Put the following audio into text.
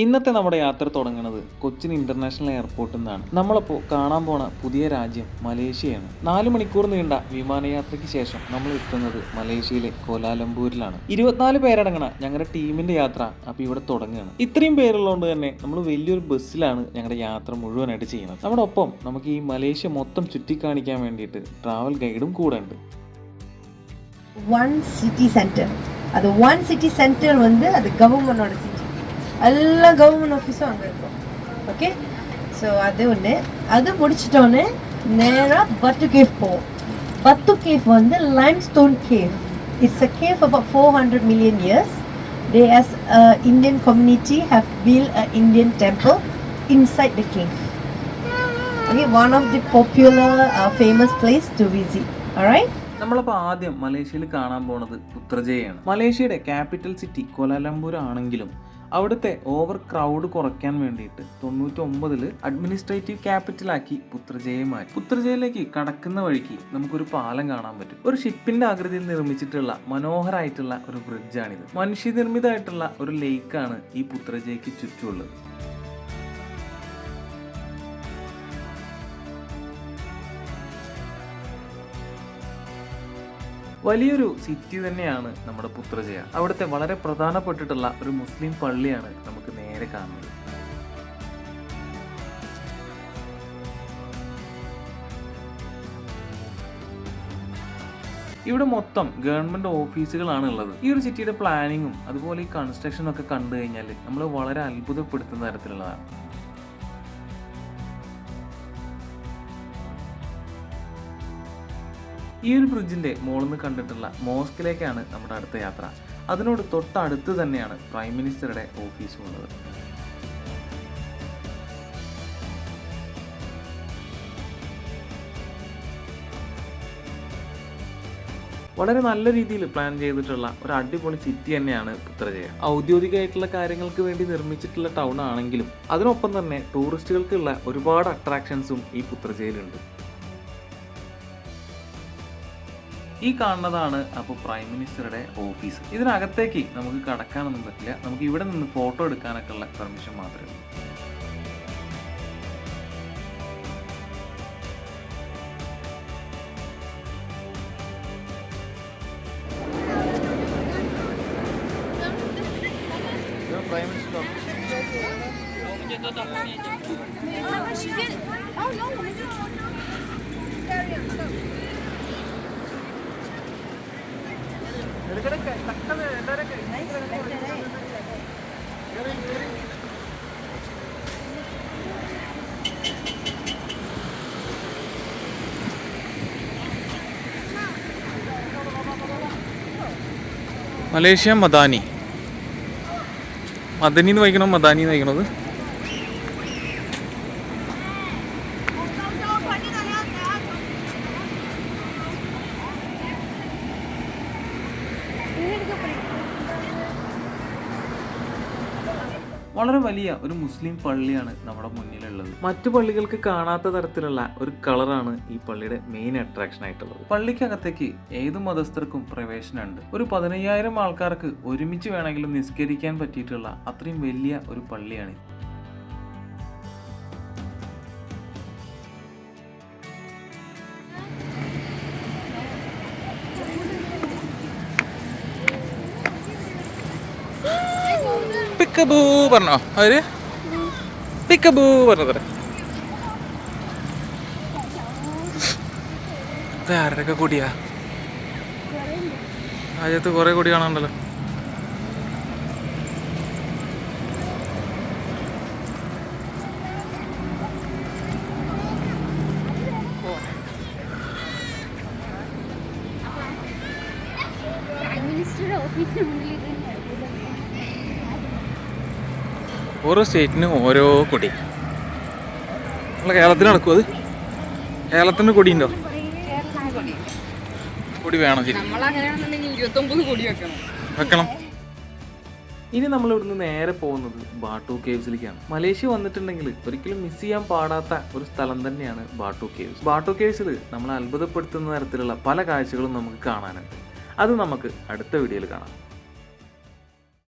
ഇന്നത്തെ നമ്മുടെ യാത്ര തുടങ്ങുന്നത് കൊച്ചിൻ ഇന്റർനാഷണൽ എയർപോർട്ടിൽ നിന്നാണ്. നമ്മളപ്പോൾ കാണാൻ പോണ പുതിയ രാജ്യം മലേഷ്യയാണ്. 4 മണിക്കൂർ നീണ്ട വിമാനയാത്രയ്ക്ക് ശേഷം നമ്മൾ എത്തുന്നത് മലേഷ്യയിലെ കോലാലംപൂരിലാണ്. 24 പേരടങ്ങണ ഞങ്ങളുടെ ടീമിന്റെ യാത്ര അപ്പോൾ ഇവിടെ തുടങ്ങുകയാണ്. ഇത്രയും പേരുള്ളതുകൊണ്ട് തന്നെ നമ്മൾ വലിയൊരു ബസ്സിലാണ് ഞങ്ങളുടെ യാത്ര മുഴുവനായിട്ട് ചെയ്യുന്നത്. നമ്മുടെ ഒപ്പം നമുക്ക് ഈ മലേഷ്യ മൊത്തം ചുറ്റിക്കാണിക്കാൻ വേണ്ടിയിട്ട് ട്രാവൽ ഗൈഡും കൂടെ ഉണ്ട്. One city center. அது one city center வந்து அது கவர்மெண்டோட சிட்டி. எல்லா கவர்மெண்ட் ஆஃபீஸும் அங்கே இருக்கும். ஓகே, ஸோ அது ஒன்று. அது முடிச்சிட்டோன்னே நேராக பட்டு கேவ் போவோம். பட்டு கேவ் வந்து limestone cave. It's a cave about 400 million years. They as Indian community have built an Indian temple inside the cave. Okay, one of the popular famous place to visit. Alright. നമ്മളപ്പോൾ ആദ്യം മലേഷ്യയിൽ കാണാൻ പോണത് പുത്രജയാണ്. മലേഷ്യയുടെ capital city Kuala Lumpur ആണെങ്കിലും അവിടുത്തെ over crowd കുറയ്ക്കാൻ വേണ്ടിയിട്ട് 99 administrative ക്യാപിറ്റലാക്കി പുത്രജയെ മാറ്റി. പുത്രജയിലേക്ക് കടക്കുന്ന വഴിക്ക് നമുക്കൊരു പാലം കാണാൻ പറ്റും. ഒരു ഷിപ്പിന്റെ ആകൃതിയിൽ നിർമ്മിച്ചിട്ടുള്ള മനോഹരമായിട്ടുള്ള ഒരു ബ്രിഡ്ജാണിത്. മനുഷ്യനിർമ്മിതമായിട്ടുള്ള ഒരു ലേക്കാണ് ഈ പുത്രജയ്ക്ക് ചുറ്റുമുള്ളത്. വലിയൊരു സിറ്റി തന്നെയാണ് നമ്മുടെ പുത്രജയ. അവിടുത്തെ വളരെ പ്രധാനപ്പെട്ടിട്ടുള്ള ഒരു മുസ്ലിം പള്ളിയാണ് നമുക്ക് നേരെ കാണുന്നത്. ഇവിടെ മൊത്തം ഗവൺമെന്റ് ഓഫീസുകളാണ് ഉള്ളത്. ഈ ഒരു സിറ്റിയുടെ പ്ലാനിങ്ങും അതുപോലെ ഈ കൺസ്ട്രക്ഷനും ഒക്കെ കണ്ടു കഴിഞ്ഞാൽ നമ്മൾ വളരെ അത്ഭുതപ്പെടുത്തുന്ന തരത്തിലുള്ളതാണ്. ഈ ഒരു ബ്രിഡ്ജിന്റെ മുകളിൽ നിന്ന് കണ്ടിട്ടുള്ള മോസ്കിലേക്കാണ് നമ്മുടെ അടുത്ത യാത്ര. അതിനോട് തൊട്ടടുത്ത് തന്നെയാണ് പ്രൈം മിനിസ്റ്ററുടെ ഓഫീസും ഉള്ളത്. വളരെ നല്ല രീതിയിൽ പ്ലാൻ ചെയ്തിട്ടുള്ള ഒരു അടിപൊളി സിറ്റി തന്നെയാണ് പുത്രജയ. ഔദ്യോഗികമായിട്ടുള്ള കാര്യങ്ങൾക്ക് വേണ്ടി നിർമ്മിച്ചിട്ടുള്ള ടൗൺ ആണെങ്കിലും അതിനൊപ്പം തന്നെ ടൂറിസ്റ്റുകൾക്കുള്ള ഒരുപാട് അട്രാക്ഷൻസും ഈ പുത്രജയിലുണ്ട്. ഈ കാണുന്നതാണ് അപ്പോൾ പ്രൈം മിനിസ്റ്ററുടെ ഓഫീസ്. ഇതിനകത്തേക്ക് നമുക്ക് കടക്കാനൊന്നും പറ്റില്ല. നമുക്ക് ഇവിടെ നിന്ന് ഫോട്ടോ എടുക്കാനൊക്കെ ഉള്ള പെർമിഷൻ മാത്രമേ ഉള്ളൂ. Prime minister Malaysia മദാനി. മദനി എന്ന് വായിക്കണോ മദാനി എന്ന് വായിക്കണത്? വളരെ വലിയ ഒരു മുസ്ലിം പള്ളിയാണ് നമ്മുടെ മുന്നിലുള്ളത്. മറ്റു പള്ളികൾക്ക് കാണാത്ത തരത്തിലുള്ള ഒരു കളറാണ് ഈ പള്ളിയുടെ മെയിൻ അട്രാക്ഷൻ ആയിട്ടുള്ളത്. പള്ളിക്കകത്തേക്ക് ഏത് മതസ്ഥർക്കും പ്രവേശനമുണ്ട്. ഒരു 15,000 ആൾക്കാർക്ക് ഒരുമിച്ച് വേണമെങ്കിലും നിസ്കരിക്കാൻ പറ്റിയിട്ടുള്ള അത്രയും വലിയ ഒരു പള്ളിയാണ്. പിക്കബൂ പറഞ്ഞോ അവര്? പിക്കബൂ പറഞ്ഞത്ര. ഇത് ആരുടെയൊക്കെ കൊടിയാ? രാജ്യത്ത് കുറെ കൊടി കാണാണ്ടല്ലോ. ഓരോ സ്റ്റേറ്റിനും ഓരോ കൊടി. നമ്മളെ കേരളത്തിൽ നടക്കും. അത് കേരളത്തിന് കൊടി ഉണ്ടോ? കൊടി വേണം, വെക്കണം. ഇനി നമ്മൾ ഇവിടുന്ന് നേരെ പോകുന്നത് ബാട്ടു കേവ്സിലേക്കാണ്. മലേഷ്യ വന്നിട്ടുണ്ടെങ്കിൽ ഒരിക്കലും മിസ് ചെയ്യാൻ പാടാത്ത ഒരു സ്ഥലം തന്നെയാണ് ബാട്ടു കേവ്സ്. ബാട്ടു കേവ്സിൽ നമ്മളെ അത്ഭുതപ്പെടുത്തുന്ന തരത്തിലുള്ള പല കാഴ്ചകളും നമുക്ക് കാണാനുണ്ട്. അത് നമുക്ക് അടുത്ത വീഡിയോയിൽ കാണാം.